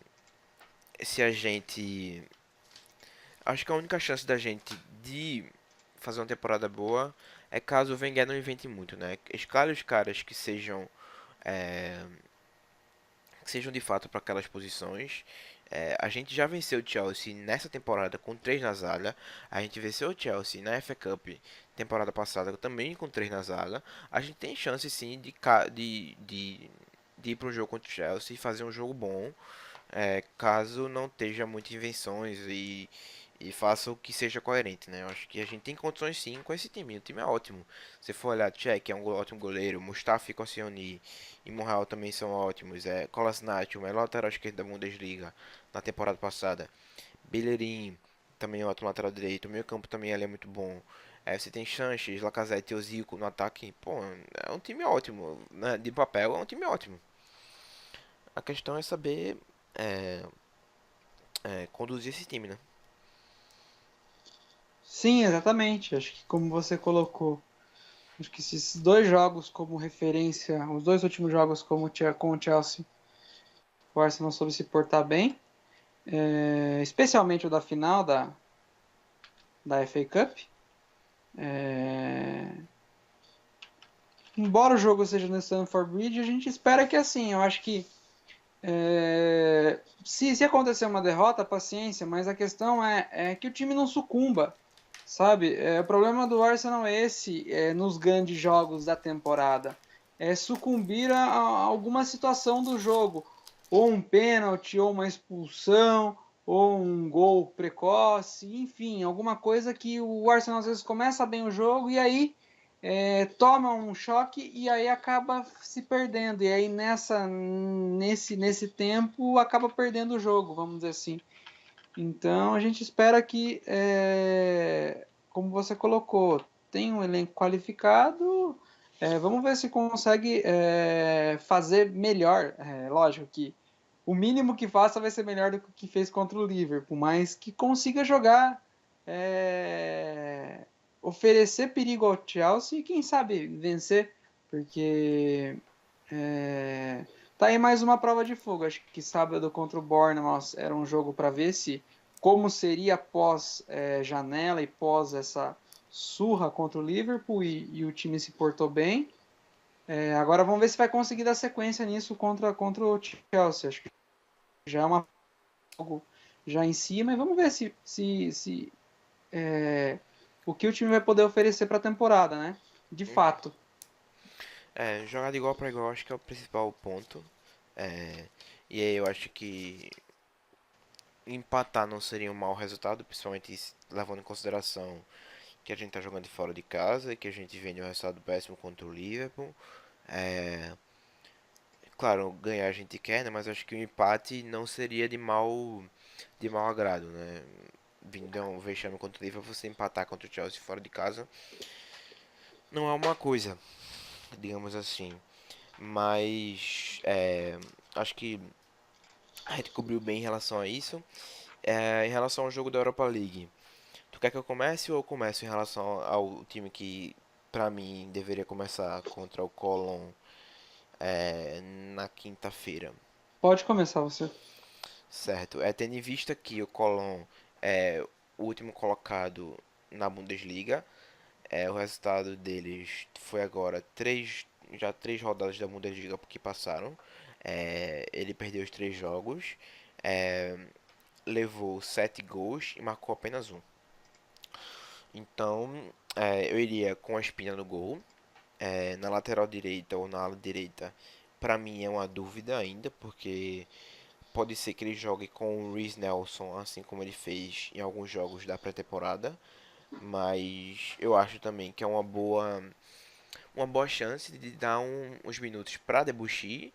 se a gente. Acho que a única chance da gente de fazer uma temporada boa é caso o Wenger não invente muito, né? Escale os caras é, que sejam de fato para aquelas posições. A gente já venceu o Chelsea nessa temporada com 3 na zaga. A gente venceu o Chelsea na FA Cup temporada passada também com 3 na zaga. A gente tem chance sim de ir para um jogo contra o Chelsea e fazer um jogo bom. Caso não esteja muitas invenções e faça o que seja coerente, né? Eu acho que a gente tem condições sim com esse time. O time é ótimo. Se for olhar, Cech é um ótimo goleiro, Mustafi e Koscielny e Morral também são ótimos. Kolasinac, o melhor lateral esquerdo da Bundesliga na temporada passada. Bellerin, também é ótimo lateral direito. O meio campo também ele é muito bom. Você tem Sanches, Lacazette e Ozil no ataque. Pô, é um time ótimo. Né? De papel é um time ótimo. A questão é saber é, conduzir esse time, né? Sim, exatamente. Acho que como você colocou, acho que se esses dois jogos como referência, os dois últimos jogos com o Chelsea, o Arsenal soube se portar bem, especialmente o da final da FA Cup. Embora o jogo seja no Stamford Bridge, a gente espera que assim, eu acho que se acontecer uma derrota, paciência, mas a questão é que o time não sucumba, sabe? O problema do Arsenal é esse, nos grandes jogos da temporada, é sucumbir a alguma situação do jogo, ou um pênalti, ou uma expulsão, ou um gol precoce, enfim, alguma coisa que o Arsenal às vezes começa bem o jogo e aí toma um choque e aí acaba se perdendo. E aí nesse tempo acaba perdendo o jogo, vamos dizer assim. Então a gente espera que, como você colocou, tenha um elenco qualificado. Vamos ver se consegue fazer melhor. Lógico que o mínimo que faça vai ser melhor do que o que fez contra o Liverpool, mas que consiga jogar, oferecer perigo ao Chelsea e quem sabe vencer, porque tá aí mais uma prova de fogo. Acho que sábado contra o Bournemouth era um jogo para ver se como seria pós janela e pós essa surra contra o Liverpool e o time se portou bem. Agora vamos ver se vai conseguir dar sequência nisso contra o Chelsea. Acho que já é uma jogo já em cima e vamos ver se o que o time vai poder oferecer para a temporada, né? De fato. Jogar de igual para igual acho que é o principal ponto. É, e aí eu acho que empatar não seria um mau resultado, principalmente levando em consideração que a gente tá jogando fora de casa, que a gente vem de um resultado péssimo contra o Liverpool. É, claro, ganhar a gente quer, né? Mas acho que o empate não seria de mau agrado, né? Vindo de um vexame contra o Liverpool, você empatar contra o Chelsea fora de casa não é uma coisa, digamos assim. Mas acho que a gente cobriu bem em relação a isso. Em relação ao jogo da Europa League, tu quer que eu comece ou eu começo em relação ao time que pra mim deveria começar contra o Colón na quinta-feira? Pode começar você. Certo. Tendo em vista que o Colón é o último colocado na Bundesliga, o resultado deles foi agora já três rodadas da Bundesliga que passaram. Ele perdeu os três jogos, é, levou 7 gols e marcou apenas um. Então, eu iria com a Espina no gol. Na lateral direita ou na ala direita, pra mim é uma dúvida ainda, porque pode ser que ele jogue com o Reece Nelson, assim como ele fez em alguns jogos da pré-temporada. Mas eu acho também que é uma boa chance de dar uns minutos para Debuchy,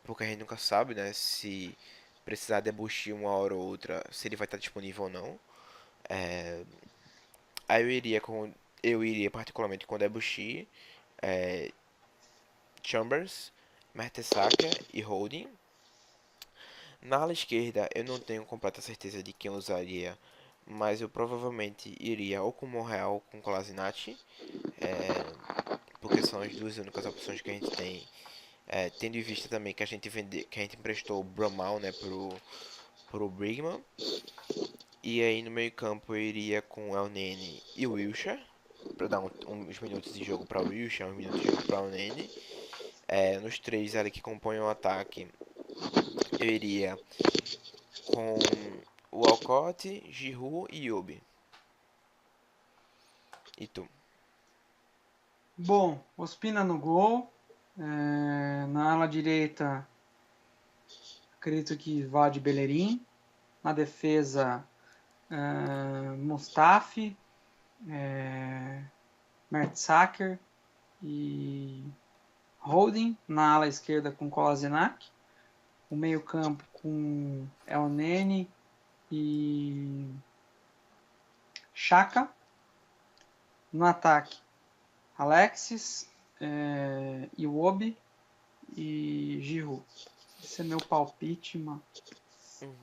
porque a gente nunca sabe, né, se precisar Debuchy uma hora ou outra, se ele vai estar disponível ou não. Aí eu iria particularmente com Debuchy, é, Chambers, Mertesacker e Holding. Na ala esquerda eu não tenho completa certeza de quem eu usaria, mas eu provavelmente iria ou com Monreal ou com Kolasinac, porque são as duas únicas opções que a gente tem. Tendo em vista também que que a gente emprestou o Bromal, né, pro Brigman. E aí no meio campo eu iria com o El Nene e o Wilshere, para dar uns minutos de jogo para o Wilshere, uns minutos de jogo para o Nene. Nos três ali que compõem o ataque, eu iria com o Walcott, Giroud e Yobi. E tu? Bom, Ospina no gol. Na ala direita, acredito que vá de Bellerin. Na defesa, Mustafi, Mertzacker e Holding. Na ala esquerda, com Kolasinac. O meio campo com El Nene e Chaka. No ataque, Alexis, Iwobi e Giroud. Esse é meu palpite, mano. Uhum.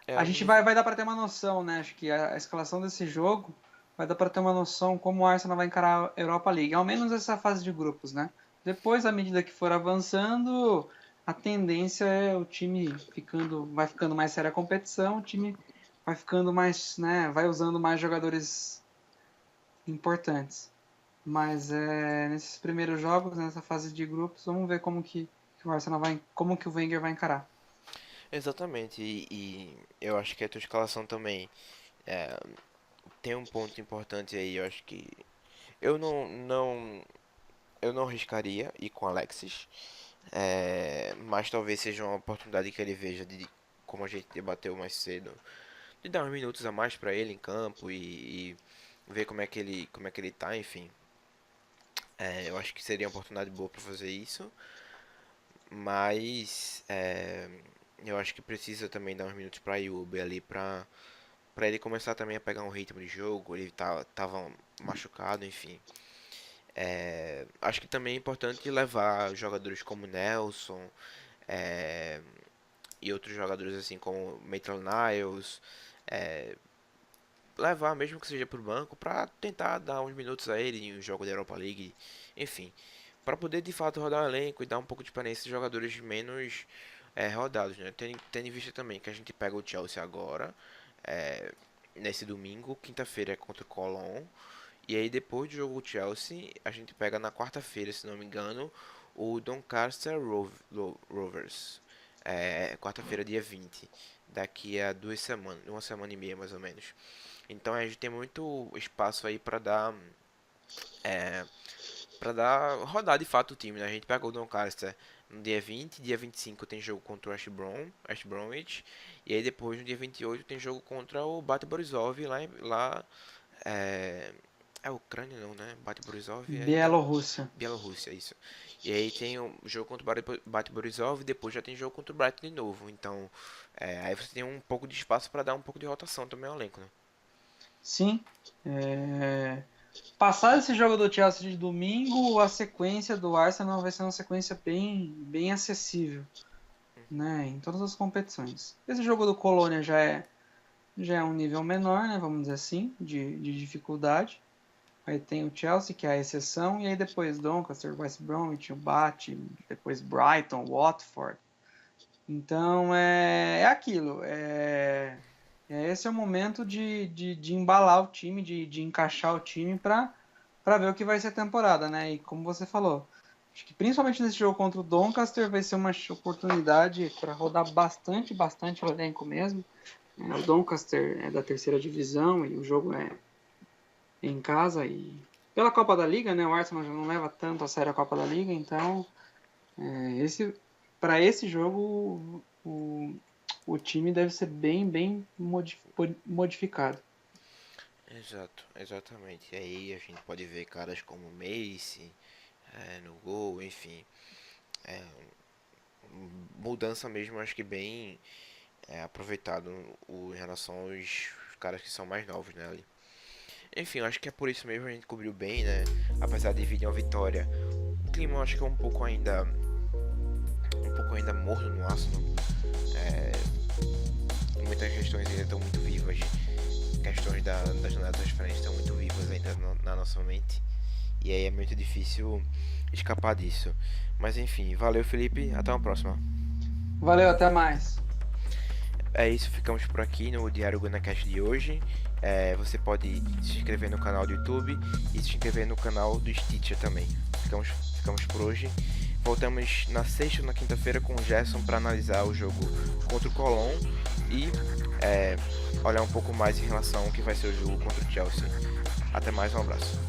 A gente vai dar para ter uma noção, né? Acho que a escalação desse jogo vai dar para ter uma noção como o Arsenal vai encarar a Europa League, ao menos essa fase de grupos, né? Depois, à medida que for avançando, a tendência é o time vai ficando mais séria a competição, o time vai ficando mais, né? Vai usando mais jogadores importantes. Mas nesses primeiros jogos, nessa fase de grupos, vamos ver que o Arsenal como que o Wenger vai encarar. Exatamente, e eu acho que a tua escalação também é, tem um ponto importante aí. Eu acho que eu eu não arriscaria ir com Alexis, mas talvez seja uma oportunidade que ele veja de, como a gente debateu mais cedo, de dar uns minutos a mais para ele em campo e ver como é que ele tá, enfim. Eu acho que seria uma oportunidade boa para fazer isso, mas Eu acho que precisa também dar uns minutos pra Yubi ali pra ele começar também a pegar um ritmo de jogo. Ele tava machucado, enfim. Acho que também é importante levar jogadores como Nelson é, e outros jogadores assim como Maitland Niles, é, levar mesmo que seja pro banco pra tentar dar uns minutos a ele em um jogo da Europa League, enfim, para poder de fato rodar o elenco e dar um pouco de experiência de jogadores menos rodados, né? Tendo em vista também que a gente pega o Chelsea agora, é, nesse domingo, quinta-feira é contra o Colón, e aí depois do jogo do Chelsea, a gente pega na quarta-feira, se não me engano, o Doncaster Rovers. Quarta-feira, dia 20. Daqui a 2 semanas, 1 semana e meia mais ou menos. Então a gente tem muito espaço aí para dar rodar de fato o time, né? A gente pega o Doncaster no dia 20, dia 25 tem jogo contra o West Bromwich, e aí depois no dia 28 tem jogo contra o Bate Borisov lá é, é Ucrânia não, né? Bate Borisov Bielorrússia. Bielorrússia, isso. E aí tem o jogo contra o Bate Borisov e depois já tem jogo contra o Brighton de novo. Então, aí você tem um pouco de espaço para dar um pouco de rotação também ao elenco, né? Sim. Passar esse jogo do Chelsea de domingo, a sequência do Arsenal vai ser uma sequência bem acessível, né, em todas as competições. Esse jogo do Colônia já é um nível menor, né, vamos dizer assim, de dificuldade. Aí tem o Chelsea, que é a exceção, e aí depois Doncaster, West Bromwich, o Bath, depois Brighton, Watford. Então é aquilo. Esse é o momento de embalar o time, de encaixar o time para ver o que vai ser a temporada, né? E como você falou, acho que principalmente nesse jogo contra o Doncaster vai ser uma oportunidade para rodar bastante o elenco mesmo. O Doncaster é da terceira divisão e o jogo é em casa e pela Copa da Liga, né? O Arsenal já não leva tanto a sério a Copa da Liga, então para esse jogo o time deve ser bem modificado. Exatamente. E aí a gente pode ver caras como Mace no gol, enfim. Mudança mesmo, acho que bem aproveitado em relação aos caras que são mais novos, né, ali. Enfim, eu acho que é por isso mesmo a gente cobriu bem, né? Apesar de vir uma vitória, o clima eu acho que é um pouco ainda morno no Arsenal. Muitas questões ainda estão muito vivas. Questões da janela de transferência estão muito vivas ainda na nossa mente. E aí é muito difícil escapar disso. Mas enfim, valeu Felipe, até uma próxima. Valeu, até mais. É isso, ficamos por aqui no Diário GunaCast de hoje. Você pode se inscrever no canal do YouTube e se inscrever no canal do Stitcher também. Ficamos por hoje. Voltamos na sexta ou na quinta-feira com o Gerson para analisar o jogo contra o Colón e olhar um pouco mais em relação ao que vai ser o jogo contra o Chelsea. Até mais, um abraço.